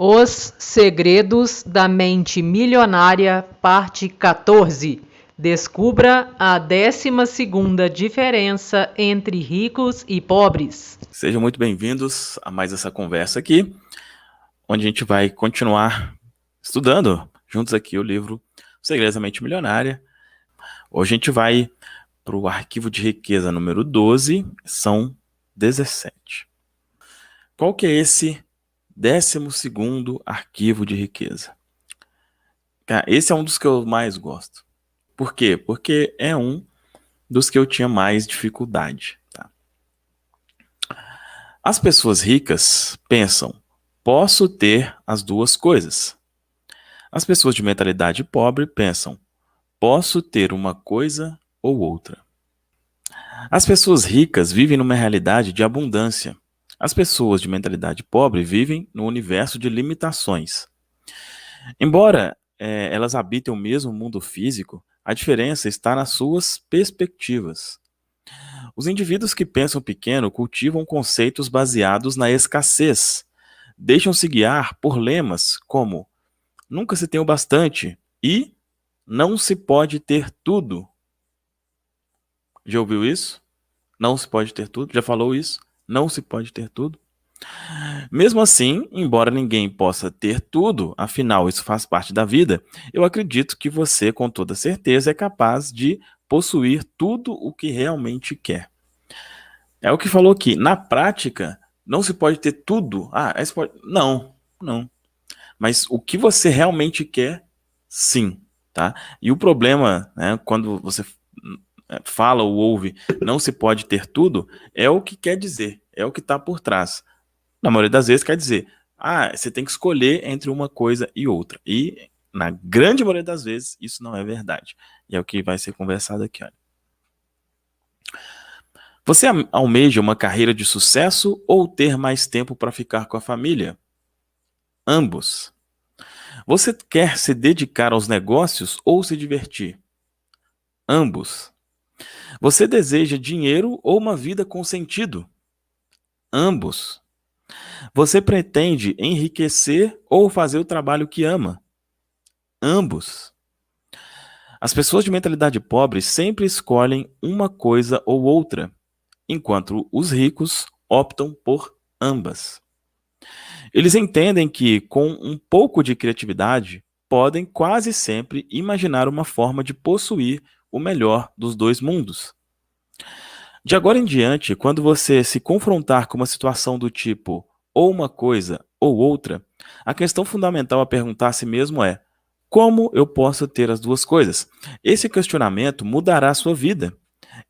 Os Segredos da Mente Milionária, parte 14. Descubra a 12ª diferença entre ricos e pobres. Sejam muito bem-vindos a mais essa conversa aqui, onde a gente vai continuar estudando juntos aqui o livro Segredos da Mente Milionária. Hoje a gente vai para o arquivo de riqueza número 12, são 17. Qual que é esse 12º arquivo de riqueza? Esse é um dos que eu mais gosto. Por quê? Porque é um dos que eu tinha mais dificuldade. Tá? As pessoas ricas pensam, posso ter as duas coisas. As pessoas de mentalidade pobre pensam, posso ter uma coisa ou outra. As pessoas ricas vivem numa realidade de abundância. As pessoas de mentalidade pobre vivem no universo de limitações. Embora elas habitem o mesmo mundo físico, a diferença está nas suas perspectivas. Os indivíduos que pensam pequeno cultivam conceitos baseados na escassez. Deixam-se guiar por lemas como nunca se tem o bastante e não se pode ter tudo. Já ouviu isso? Não se pode ter tudo? Já falou isso? Não se pode ter tudo? Mesmo assim, embora ninguém possa ter tudo, afinal isso faz parte da vida, eu acredito que você, com toda certeza, é capaz de possuir tudo o que realmente quer. É o que falou aqui. Na prática, não se pode ter tudo. Não. Mas o que você realmente quer, sim. Tá? E o problema, né, quando você fala ou ouve não se pode ter tudo, é o que quer dizer, é o que está por trás. Na maioria das vezes quer dizer, você tem que escolher entre uma coisa e outra. E na grande maioria das vezes isso não é verdade. E é o que vai ser conversado aqui. Olha. Você almeja uma carreira de sucesso ou ter mais tempo para ficar com a família? Ambos. Você quer se dedicar aos negócios ou se divertir? Ambos. Você deseja dinheiro ou uma vida com sentido? Ambos. Você pretende enriquecer ou fazer o trabalho que ama? Ambos. As pessoas de mentalidade pobre sempre escolhem uma coisa ou outra, enquanto os ricos optam por ambas. Eles entendem que, com um pouco de criatividade, podem quase sempre imaginar uma forma de possuir o melhor dos dois mundos. De agora em diante, quando você se confrontar com uma situação do tipo ou uma coisa ou outra, a questão fundamental a perguntar a si mesmo é: como eu posso ter as duas coisas? Esse questionamento mudará a sua vida.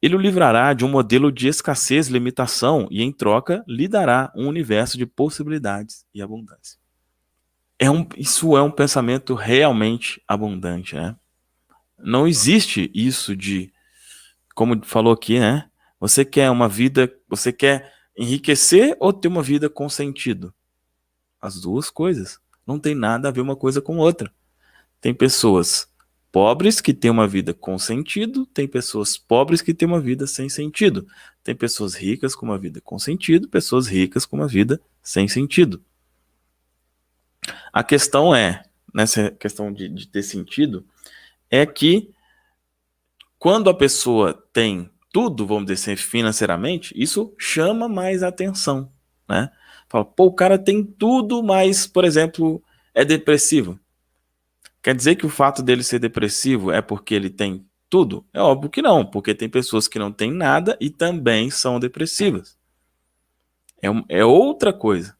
Ele o livrará de um modelo de escassez e limitação e, em troca, lhe dará um universo de possibilidades e abundância. Isso é um pensamento realmente abundante, né? Não existe isso de, como falou aqui, né? Você quer uma vida, você quer enriquecer ou ter uma vida com sentido? As duas coisas. Não tem nada a ver uma coisa com outra. Tem pessoas pobres que têm uma vida com sentido, tem pessoas pobres que têm uma vida sem sentido. Tem pessoas ricas com uma vida com sentido, pessoas ricas com uma vida sem sentido. A questão nessa questão de ter sentido, é que quando a pessoa tem tudo, vamos dizer assim, financeiramente, isso chama mais atenção, né? Fala, pô, o cara tem tudo, mas, por exemplo, é depressivo. Quer dizer que o fato dele ser depressivo é porque ele tem tudo? É óbvio que não, porque tem pessoas que não têm nada e também são depressivas. É outra coisa.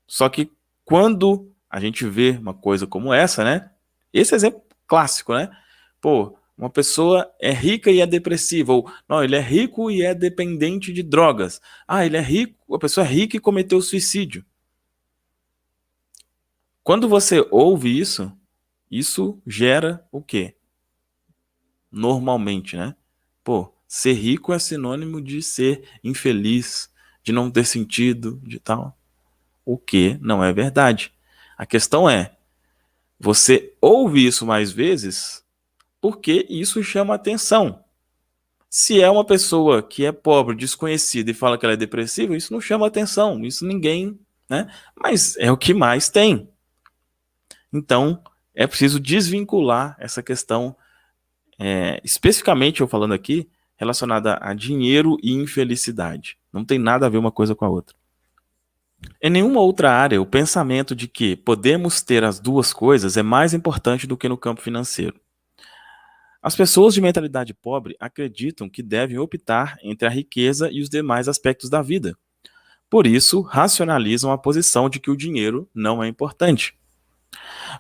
Só que quando a gente vê uma coisa como essa, né? Esse exemplo clássico, né? Pô, uma pessoa é rica e é depressiva, ou não, ele é rico e é dependente de drogas. Ele é rico, a pessoa é rica e cometeu suicídio. Quando você ouve isso gera o quê? Normalmente, né? Pô, ser rico é sinônimo de ser infeliz, de não ter sentido, de tal. O que não é verdade. A questão é, você ouve isso mais vezes porque isso chama atenção. Se é uma pessoa que é pobre, desconhecida e fala que ela é depressiva, isso não chama atenção, isso ninguém, né? Mas é o que mais tem. Então, é preciso desvincular essa questão, especificamente eu falando aqui, relacionada a dinheiro e infelicidade. Não tem nada a ver uma coisa com a outra. Em nenhuma outra área, o pensamento de que podemos ter as duas coisas é mais importante do que no campo financeiro. As pessoas de mentalidade pobre acreditam que devem optar entre a riqueza e os demais aspectos da vida. Por isso, racionalizam a posição de que o dinheiro não é importante.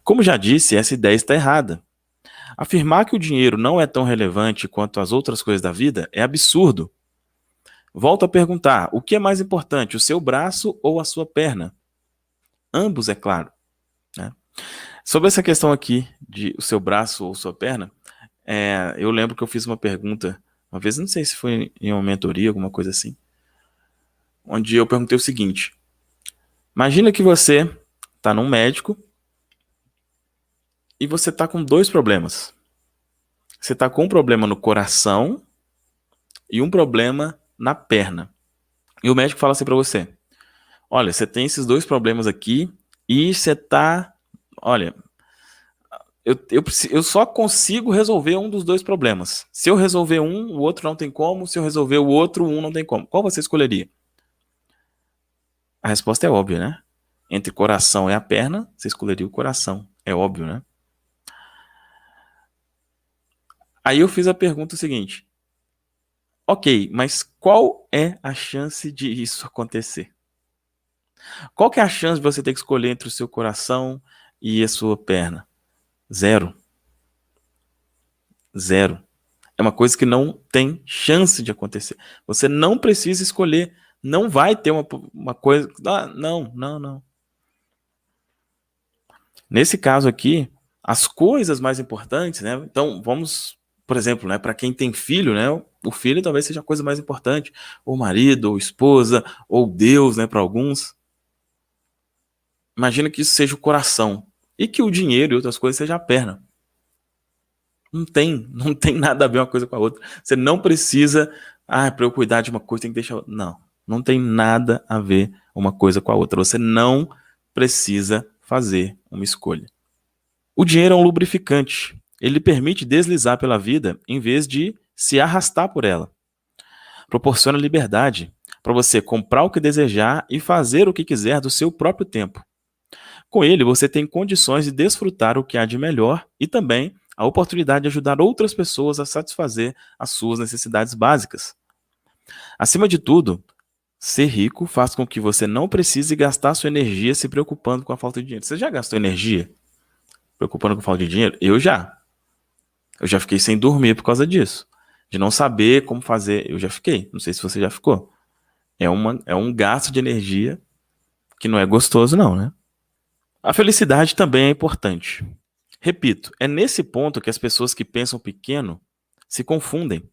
Como já disse, essa ideia está errada. Afirmar que o dinheiro não é tão relevante quanto as outras coisas da vida é absurdo. Volto a perguntar: o que é mais importante, o seu braço ou a sua perna? Ambos, é claro, né? Sobre essa questão aqui de o seu braço ou sua perna, eu lembro que eu fiz uma pergunta uma vez, não sei se foi em uma mentoria, alguma coisa assim, onde eu perguntei o seguinte: imagina que você está num médico e você está com dois problemas. Você está com um problema no coração e um problema na perna. E o médico fala assim para você: olha, você tem esses dois problemas aqui e você tá, olha, eu só consigo resolver um dos dois problemas. Se eu resolver um, o outro não tem como. Se eu resolver o outro, um não tem como. Qual você escolheria? A resposta é óbvia, né? Entre coração e a perna, você escolheria o coração. É óbvio, né? Aí eu fiz a pergunta seguinte: ok, mas qual é a chance de isso acontecer? Qual que é a chance de você ter que escolher entre o seu coração e a sua perna? Zero. Zero. É uma coisa que não tem chance de acontecer. Você não precisa escolher. Não vai ter uma coisa. Ah, não, não, não. Nesse caso aqui, as coisas mais importantes, né? Então, vamos, por exemplo, né, para quem tem filho, né? O filho talvez seja a coisa mais importante. Ou marido, ou esposa, ou Deus, né, para alguns. Imagina que isso seja o coração. E que o dinheiro e outras coisas seja a perna. Não tem nada a ver uma coisa com a outra. Você não precisa, para eu cuidar de uma coisa, tem que deixar. Não, não tem nada a ver uma coisa com a outra. Você não precisa fazer uma escolha. O dinheiro é um lubrificante. Ele permite deslizar pela vida em vez de se arrastar por ela. Proporciona liberdade para você comprar o que desejar e fazer o que quiser do seu próprio tempo. Com ele, você tem condições de desfrutar o que há de melhor e também a oportunidade de ajudar outras pessoas a satisfazer as suas necessidades básicas. Acima de tudo, ser rico faz com que você não precise gastar sua energia se preocupando com a falta de dinheiro. Você já gastou energia preocupando com a falta de dinheiro? Eu já. Eu já fiquei sem dormir por causa disso. De não saber como fazer. Eu já fiquei. Não sei se você já ficou. É um gasto de energia que não é gostoso, não, né? A felicidade também é importante. Repito, é nesse ponto que as pessoas que pensam pequeno se confundem.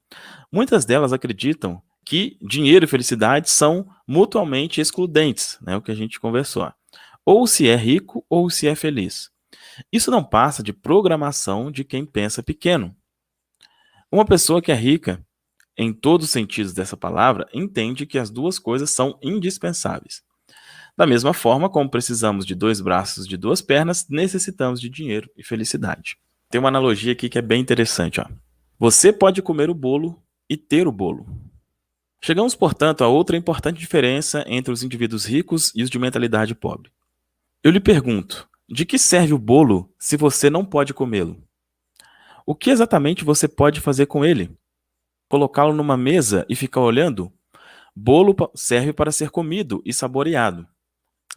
Muitas delas acreditam que dinheiro e felicidade são mutuamente excludentes, né? O que a gente conversou. Ou se é rico ou se é feliz. Isso não passa de programação de quem pensa pequeno. Uma pessoa que é rica, em todos os sentidos dessa palavra, entende que as duas coisas são indispensáveis. Da mesma forma como precisamos de dois braços, de duas pernas, necessitamos de dinheiro e felicidade. Tem uma analogia aqui que é bem interessante, ó. Você pode comer o bolo e ter o bolo. Chegamos, portanto, a outra importante diferença entre os indivíduos ricos e os de mentalidade pobre. Eu lhe pergunto, de que serve o bolo se você não pode comê-lo? O que exatamente você pode fazer com ele? Colocá-lo numa mesa e ficar olhando? Bolo serve para ser comido e saboreado.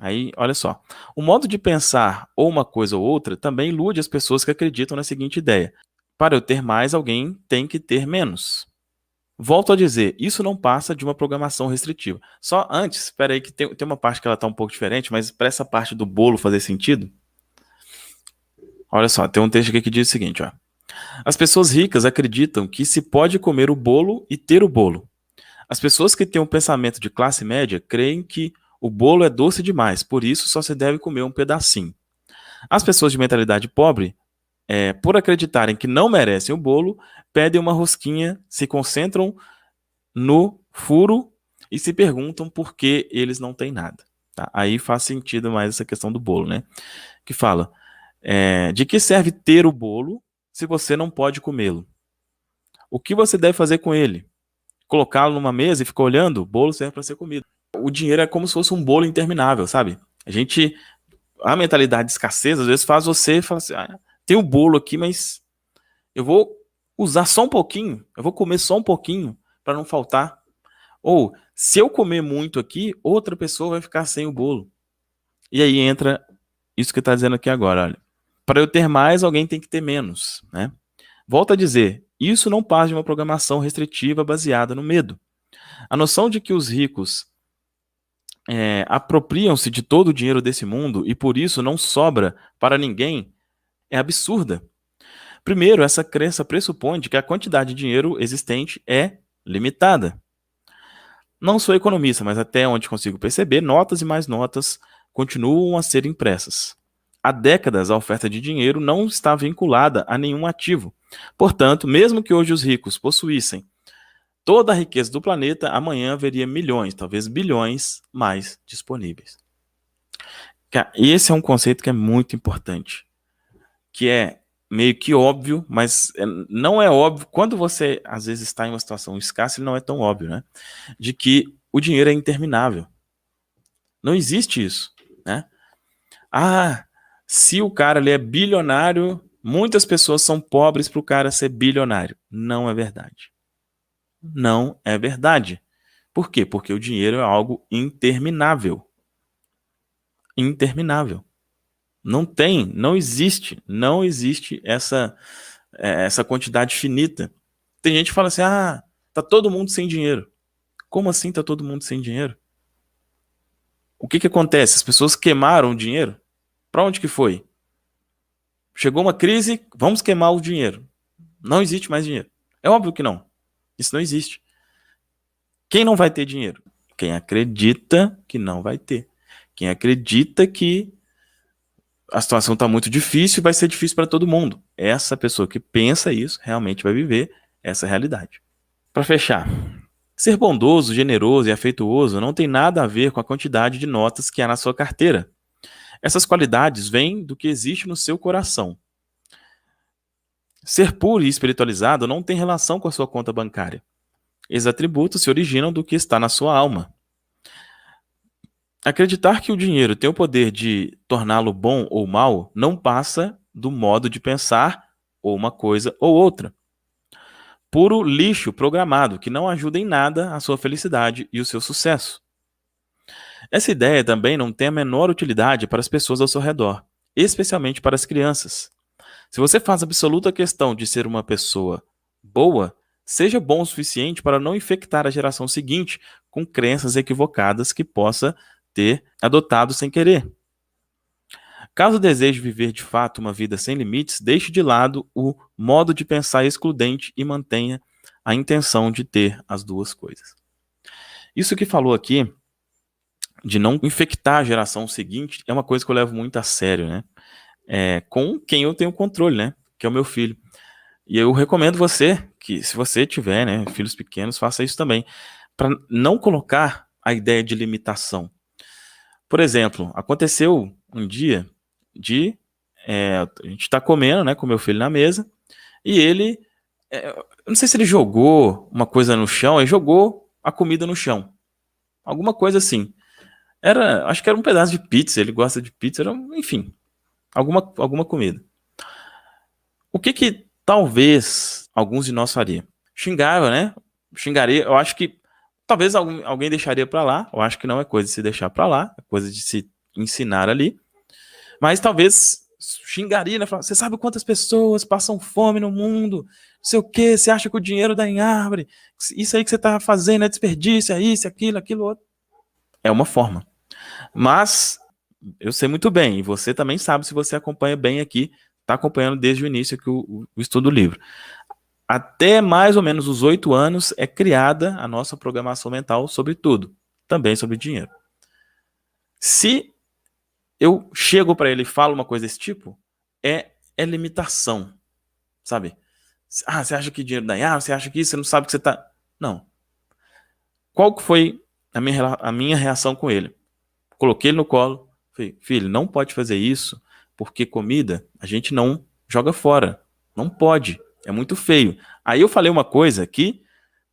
Aí, olha só. O modo de pensar ou uma coisa ou outra também ilude as pessoas que acreditam na seguinte ideia: para eu ter mais, alguém tem que ter menos. Volto a dizer, isso não passa de uma programação restritiva. Só antes, espera aí que tem uma parte que ela está um pouco diferente, mas para essa parte do bolo fazer sentido, olha só, tem um texto aqui que diz o seguinte, ó. As pessoas ricas acreditam que se pode comer o bolo e ter o bolo. As pessoas que têm um pensamento de classe média creem que o bolo é doce demais, por isso só se deve comer um pedacinho. As pessoas de mentalidade pobre, por acreditarem que não merecem o bolo, pedem uma rosquinha, se concentram no furo e se perguntam por que eles não têm nada. Tá? Aí faz sentido mais essa questão do bolo, né? Que fala, De que serve ter o bolo se você não pode comê-lo? O que você deve fazer com ele? Colocá-lo numa mesa e ficar olhando? O bolo serve para ser comido. O dinheiro é como se fosse um bolo interminável, sabe? A mentalidade de escassez às vezes faz você falar assim, tem um bolo aqui, mas eu vou usar só um pouquinho, eu vou comer só um pouquinho para não faltar. Ou, se eu comer muito aqui, outra pessoa vai ficar sem o bolo. E aí entra isso que está dizendo aqui agora, olha. Para eu ter mais, alguém tem que ter menos, né? Volto a dizer, isso não passa de uma programação restritiva baseada no medo. A noção de que os ricos apropriam-se de todo o dinheiro desse mundo e por isso não sobra para ninguém é absurda. Primeiro, essa crença pressupõe que a quantidade de dinheiro existente é limitada. Não sou economista, mas até onde consigo perceber, notas e mais notas continuam a ser impressas. Há décadas, a oferta de dinheiro não está vinculada a nenhum ativo. Portanto, mesmo que hoje os ricos possuíssem toda a riqueza do planeta, amanhã haveria milhões, talvez bilhões mais disponíveis. Esse é um conceito que é muito importante, que é meio que óbvio, mas não é óbvio. Quando você, às vezes, está em uma situação escassa, ele não é tão óbvio, né? De que o dinheiro é interminável. Não existe isso, né? Se o cara ele é bilionário, muitas pessoas são pobres para o cara ser bilionário. Não é verdade. Não é verdade. Por quê? Porque o dinheiro é algo interminável. Interminável. Não existe essa quantidade finita. Tem gente que fala assim, tá todo mundo sem dinheiro. Como assim tá todo mundo sem dinheiro? O que acontece? As pessoas queimaram o dinheiro? Para onde que foi? Chegou uma crise, vamos queimar o dinheiro. Não existe mais dinheiro. É óbvio que não. Isso não existe. Quem não vai ter dinheiro? Quem acredita que não vai ter. Quem acredita que a situação está muito difícil e vai ser difícil para todo mundo. Essa pessoa que pensa isso realmente vai viver essa realidade. Para fechar, ser bondoso, generoso e afetuoso não tem nada a ver com a quantidade de notas que há na sua carteira. Essas qualidades vêm do que existe no seu coração. Ser puro e espiritualizado não tem relação com a sua conta bancária. Esses atributos se originam do que está na sua alma. Acreditar que o dinheiro tem o poder de torná-lo bom ou mal não passa do modo de pensar ou uma coisa ou outra. Puro lixo programado que não ajuda em nada a sua felicidade e o seu sucesso. Essa ideia também não tem a menor utilidade para as pessoas ao seu redor, especialmente para as crianças. Se você faz absoluta questão de ser uma pessoa boa, seja bom o suficiente para não infectar a geração seguinte com crenças equivocadas que possa ter adotado sem querer. Caso deseje viver de fato uma vida sem limites, deixe de lado o modo de pensar excludente e mantenha a intenção de ter as duas coisas. Isso que falou aqui, de não infectar a geração seguinte, é uma coisa que eu levo muito a sério, né? Com quem eu tenho controle, né? Que é o meu filho. E eu recomendo você, que se você tiver, né, filhos pequenos, faça isso também, para não colocar a ideia de limitação. Por exemplo, aconteceu um dia a gente está comendo, né, com meu filho na mesa, e ele, eu não sei se ele jogou uma coisa no chão, ele jogou a comida no chão. Alguma coisa assim. Acho que era um pedaço de pizza, ele gosta de pizza, enfim, alguma comida. O que talvez alguns de nós faria? Xingava, né? Xingaria, eu acho que talvez alguém deixaria para lá, eu acho que não é coisa de se deixar para lá, é coisa de se ensinar ali, mas talvez xingaria, né? Você sabe quantas pessoas passam fome no mundo? Não sei o quê, você acha que o dinheiro dá em árvore? Isso aí que você tá fazendo é desperdício, é isso, aquilo outro. É uma forma. Mas eu sei muito bem, e você também sabe se você acompanha bem aqui, está acompanhando desde o início aqui o estudo do livro. Até mais ou menos os 8 anos é criada a nossa programação mental sobre tudo, também sobre dinheiro. Se eu chego para ele e falo uma coisa desse tipo, é limitação, sabe? Você acha que dinheiro dá em árvore? Você acha que isso? Você não sabe que você tá... Não. Qual que foi a minha reação com ele? Coloquei ele no colo, falei, filho, não pode fazer isso, porque comida a gente não joga fora. Não pode. É muito feio. Aí eu falei uma coisa que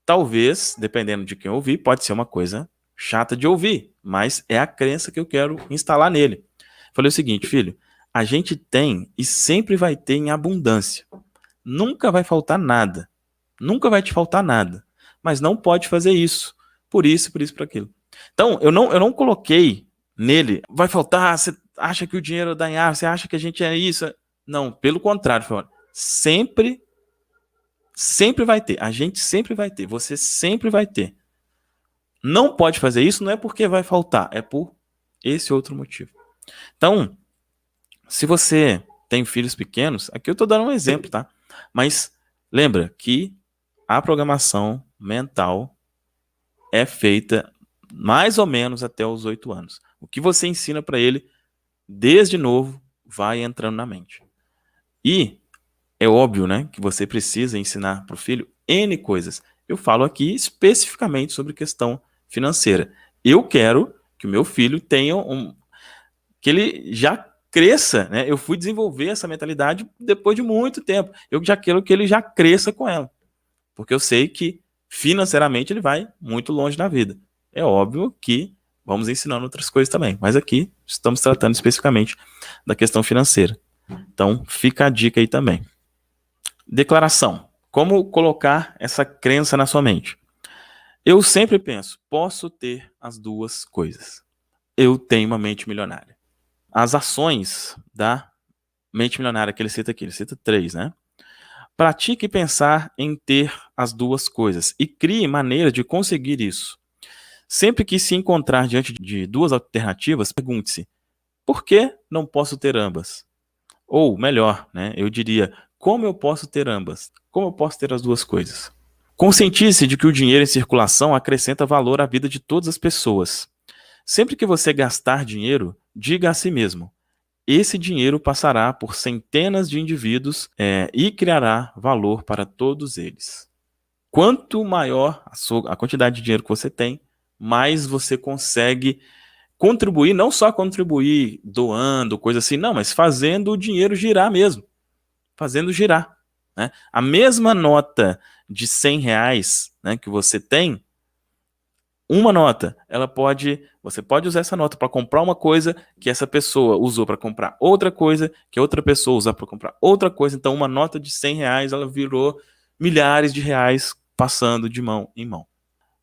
talvez, dependendo de quem ouvir, pode ser uma coisa chata de ouvir, mas é a crença que eu quero instalar nele. Falei o seguinte, filho, a gente tem e sempre vai ter em abundância. Nunca vai faltar nada. Nunca vai te faltar nada. Mas não pode fazer isso. Por isso, por aquilo. Então, eu não coloquei nele, vai faltar, você acha que o dinheiro dá em árvore, você acha que a gente é isso. Não, pelo contrário, sempre vai ter. A gente sempre vai ter. Você sempre vai ter. Não pode fazer isso, não é porque vai faltar, é por esse outro motivo. Então, se você tem filhos pequenos, aqui eu estou dando um exemplo, tá? Mas lembra que a programação mental é feita mais ou menos até os 8 anos. O que você ensina para ele desde novo vai entrando na mente. E é óbvio, né, que você precisa ensinar para o filho N coisas. Eu falo aqui especificamente sobre questão financeira. Eu quero que o meu filho tenha que ele já cresça, né? Eu fui desenvolver essa mentalidade depois de muito tempo. Eu já quero que ele já cresça com ela. Porque eu sei que financeiramente ele vai muito longe na vida. É óbvio que vamos ensinando outras coisas também, mas aqui estamos tratando especificamente da questão financeira. Então, fica a dica aí também. Declaração. Como colocar essa crença na sua mente? Eu sempre penso, posso ter as duas coisas. Eu tenho uma mente milionária. As ações da mente milionária que ele cita aqui, ele cita 3, né? Pratique pensar em ter as duas coisas e crie maneira de conseguir isso. Sempre que se encontrar diante de duas alternativas, pergunte-se, por que não posso ter ambas? Ou, melhor, né, eu diria, como eu posso ter ambas? Como eu posso ter as duas coisas? Conscientize-se de que o dinheiro em circulação acrescenta valor à vida de todas as pessoas. Sempre que você gastar dinheiro, diga a si mesmo, esse dinheiro passará por centenas de indivíduos e criará valor para todos eles. Quanto maior a quantidade de dinheiro que você tem, mais você consegue contribuir, não só contribuir doando, coisa assim, não, mas fazendo o dinheiro girar mesmo. Fazendo girar. Né? A mesma nota de R$100, né, que você tem, uma nota, você pode usar essa nota para comprar uma coisa que essa pessoa usou para comprar outra coisa, que outra pessoa usou para comprar outra coisa. Então, uma nota de R$100, ela virou milhares de reais passando de mão em mão.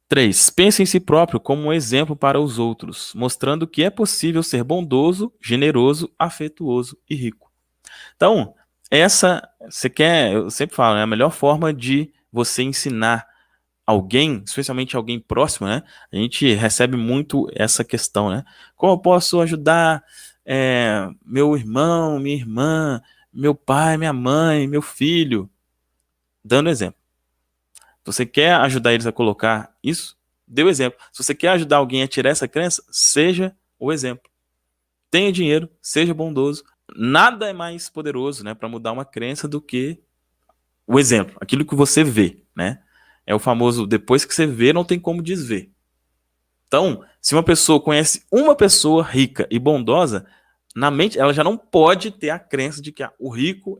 3. Pense em si próprio como um exemplo para os outros, mostrando que é possível ser bondoso, generoso, afetuoso e rico. Então, eu sempre falo, é a melhor forma de você ensinar alguém, especialmente alguém próximo, né? A gente recebe muito essa questão, né? Como eu posso ajudar meu irmão, minha irmã, meu pai, minha mãe, meu filho? Dando exemplo. Se você quer ajudar eles a colocar isso, dê o exemplo. Se você quer ajudar alguém a tirar essa crença, seja o exemplo. Tenha dinheiro, seja bondoso. Nada é mais poderoso, né, para mudar uma crença do que o exemplo, aquilo que você vê, né? É o famoso, depois que você vê, não tem como desver. Então, se uma pessoa conhece uma pessoa rica e bondosa, na mente ela já não pode ter a crença de que o rico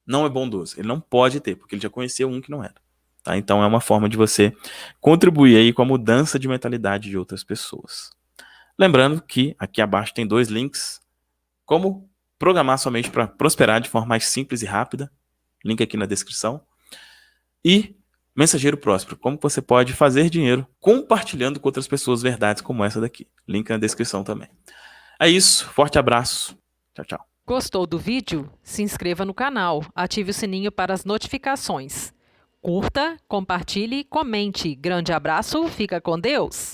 não é bondoso. Ele não pode ter, porque ele já conheceu um que não era. Tá? Então, é uma forma de você contribuir aí com a mudança de mentalidade de outras pessoas. Lembrando que aqui abaixo tem 2 links. Como programar sua mente para prosperar de forma mais simples e rápida. Link aqui na descrição. E Mensageiro Próspero, como você pode fazer dinheiro compartilhando com outras pessoas verdades como essa daqui. Link na descrição também. É isso, forte abraço. Tchau, tchau. Gostou do vídeo? Se inscreva no canal, ative o sininho para as notificações. Curta, compartilhe, comente. Grande abraço, fica com Deus!